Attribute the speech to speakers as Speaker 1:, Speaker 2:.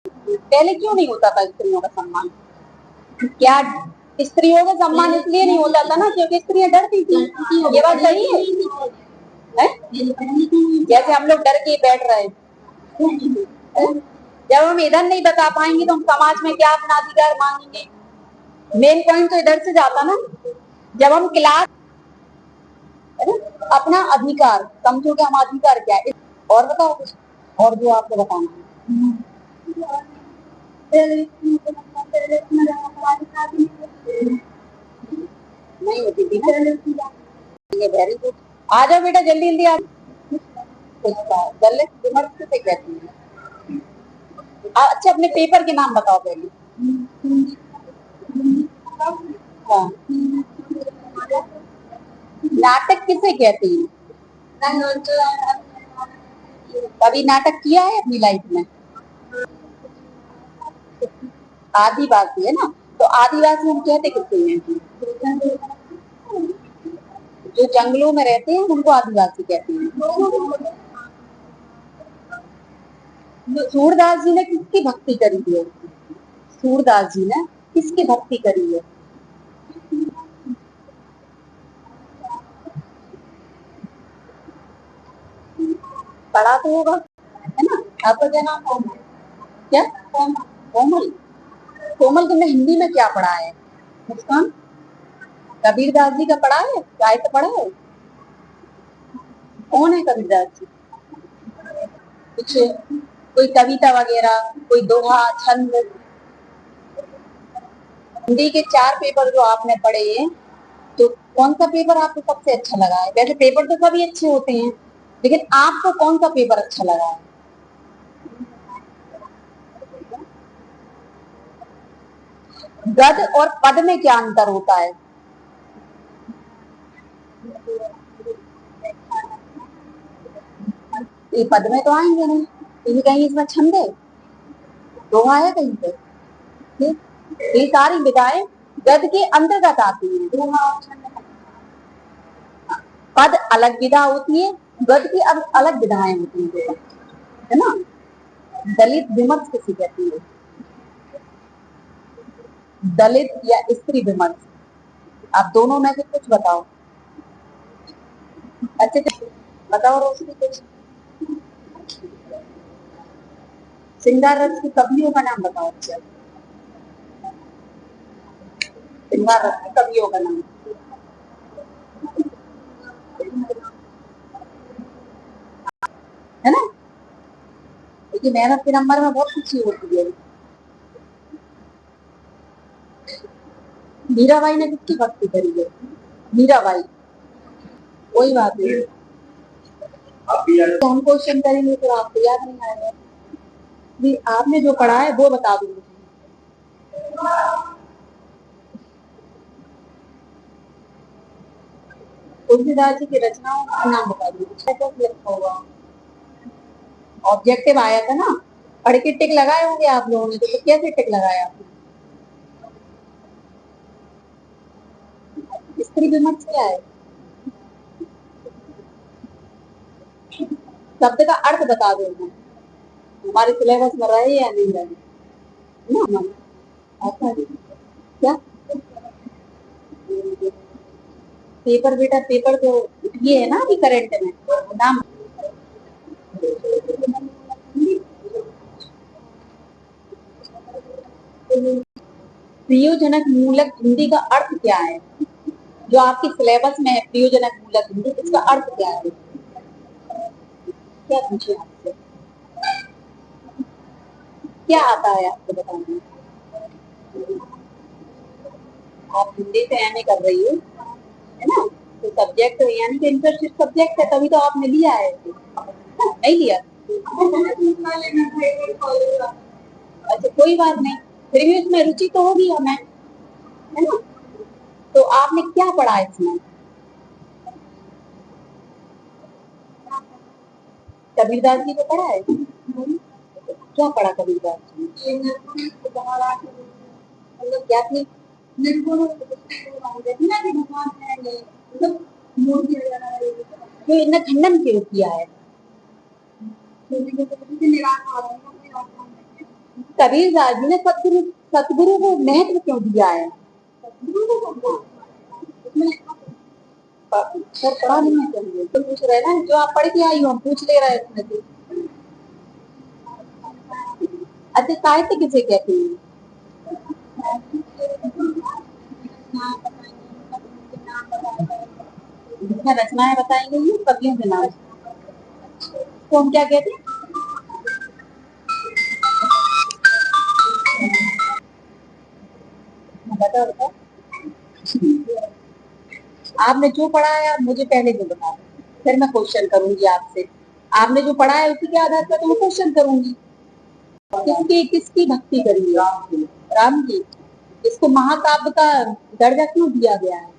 Speaker 1: पहले क्यों नहीं होता था स्त्रियों का सम्मान? क्या स्त्रियों का सम्मान इसलिए नहीं होता था ना क्योंकि स्त्रियां डरती थी। ये बात सही है, है? जैसे हम लोग डर के बैठ रहे हैं। जब हम इधर नहीं बता पाएंगे तो हम समाज में क्या अपना अधिकार मांगेंगे? मेन पॉइंट तो इधर से जाता ना। जब हम क्लास अपना अधिकार समझोगे, हम अधिकार क्या है और बताओ कुछ और जो आपको बताना है। नहीं होती थी ना। ये वेरी गुड। आ जाओ बेटा जल्दी जल्दी आ। दलित विमर्श किसे कहती है? अच्छा अपने पेपर के नाम बताओ पहले। हाँ। नाटक किसे कहते हैं? कभी नाटक किया है अपनी लाइफ में? आदिवासी है ना, तो आदिवासी हम कहते किसे हैं? जो जंगलों में रहते हैं उनको आदिवासी कहते हैं। सूरदास जी ने किसकी भक्ति करी है? सूरदास जी ने किसकी भक्ति करी है? पढ़ा तो होगा, है ना? आपका क्या नाम है? क्या कोमल? कोमल तुमने हिंदी में क्या पढ़ा है? मुस्कान, कबीरदास जी का पढ़ा है? साहित्य पढ़ा है? कौन है कबीरदास जी? कुछ कोई कविता वगैरह, कोई दोहा छंद? हिंदी के 4 पेपर जो आपने पढ़े हैं, तो कौन सा पेपर आपको सबसे अच्छा लगा है? वैसे पेपर तो सभी अच्छे होते हैं, लेकिन आपको कौन सा पेपर अच्छा लगा है? गद और पद में क्या अंतर होता है? ये पद में तो आएंगे नहीं, कहीं कहीं इसमें छंद है, दोहा है कहीं पे। ये सारी विधाएं गद के अंतर्गत आती हैं। दोहा और छंद, पद अलग विधा होती है, गद की अलग विधाएं होती है ना। दलित विमर्श किसे कहती है? दलित या स्त्री विमर्श, आप दोनों में से कुछ बताओ। अच्छे से बताओ रोशनी कुछ। श्रृंगार रस की कवियों का नाम बताओ। अच्छा, श्रृंगार रस की कवियों का नाम है ना। लेकिन मेहनत के नंबर में बहुत खुशी होती है। मीराबाई ने किसकी भक्ति करी है? मीराबाई। कोई बात नहीं, तो हम क्वेश्चन करेंगे तो आपको याद नहीं आएगा। भी आपने जो पढ़ा है वो बता दो मुझे। तुलसीदास जी की रचनाओं का नाम बता दीजिए। लिखा हुआ ऑब्जेक्टिव आया था ना, पढ़ के टिक लगाए होंगे आप लोगों ने, तो कैसे टिक लगाया आपने? स्त्री विमर्श क्या है? शब्द का अर्थ बता दो ना। हमारे सिलेबस में रहे या नहीं रहे ना। अच्छा क्या पेपर बेटा, पेपर तो ये है ना अभी करंट में नाम। प्रयोजनक मूलक हिंदी का अर्थ क्या है? जो आपके सिलेबस में है प्रयोजनक मूलक हिंदी, इसका अर्थ क्या है? क्या पूछे आपसे? क्या आता है आपको बताने? आप हिंदी से एमए कर रही हो, है ना? तो सब्जेक्ट यानी कि इंटरेस्टेड सब्जेक्ट है, तभी तो आपने लिया है। नहीं लिया? अच्छा कोई बात नहीं, फिर भी उसमें रुचि तो होगी हमें, है ना? तो आपने क्या पढ़ा इसमें? कबीरदास जी को पढ़ा है? क्या पढ़ा कबीरदास जी ने? मतलब क्या थी? तो इन्हें खंडन क्यों किया है? कबीरदास जी ने सतगुरु को महत्व क्यों दिया है? सर पढ़ा नहीं है चाहिए तो पूछ रहे ना, जो आप पढ़ के आई हो हम पूछ ले रहे हैं इसमें से। अच्छा साहित्य किसे कहते हैं? जिसमें रचनाएं बताई गई हैं कवियों के नाम तो हम क्या कहते हैं? बताओ बताओ। आपने जो पढ़ा है आप मुझे पहले जो बता दो, फिर मैं क्वेश्चन करूंगी आपसे। आपने जो पढ़ा है उसी के आधार पर तो मैं क्वेश्चन करूंगी। किसकी किसकी भक्ति करी है? राम की। इसको महाकाव्य का दर्जा क्यों दिया गया है?